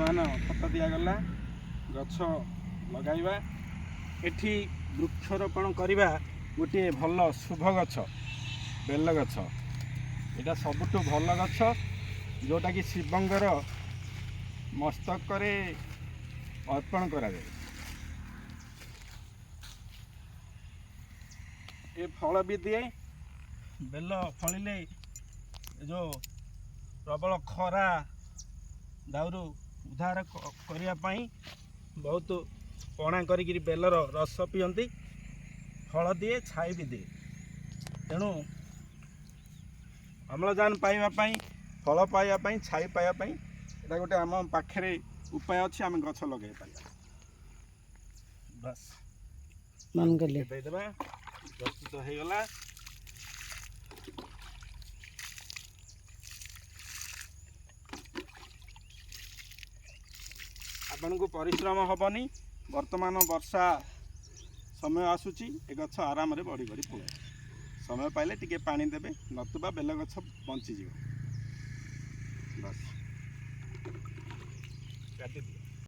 ବର୍ତ୍ତମାନ ଖତ ଦିଆଗଲା, ଗଛ ଲଗାଇବା। ଏଠି ବୃକ୍ଷରୋପଣ କରିବା ଗୋଟିଏ ଭଲ ଶୁଭ ଗଛ, ବେଲ ଗଛ। ଏଇଟା ସବୁଠୁ ଭଲ ଗଛ, ଯେଉଁଟାକି ଶିବଙ୍କର ମସ୍ତକରେ ଅର୍ପଣ କରାଯାଏ। ଏ ଫଳ ବି ଦିଏ। ବେଲ ଫଳିଲେ ଯେଉଁ ପ୍ରବଳ ଖରା ଦାଉରୁ ଉଦ୍ଧାର କରିବା ପାଇଁ ବହୁତ ପଣା କରିକିରି ବେଲର ରସ ପିଅନ୍ତି। ଫଳ ଦିଏ, ଛାଇ ବି ଦିଏ। ତେଣୁ ଅମ୍ଳଜାନ ପାଇବା ପାଇଁ, ଫଳ ପାଇବା ପାଇଁ, ଛାଇ ପାଇବା ପାଇଁ ଏଇଟା ଗୋଟେ ଆମ ପାଖରେ ଉପାୟ ଅଛି। ଆମେ ଗଛ ଲଗାଇ ପାରିବା। ବାସ୍ ଦେଇଦେବା, ପ୍ରସ୍ତୁତ ହେଇଗଲା। ଆପଣଙ୍କୁ ପରିଶ୍ରମ ହେବନି। ବର୍ତ୍ତମାନ ବର୍ଷା ସମୟ ଆସୁଛି, ଏ ଗଛ ଆରାମରେ ବଢ଼ି ବଢ଼ି ପଳାଇବ। ସମୟ ପାଇଲେ ଟିକେ ପାଣି ଦେବେ, ନତୁବା ବେଲ ଗଛ ବଞ୍ଚିଯିବ। ବାସ୍ କାଟିଦିଅ।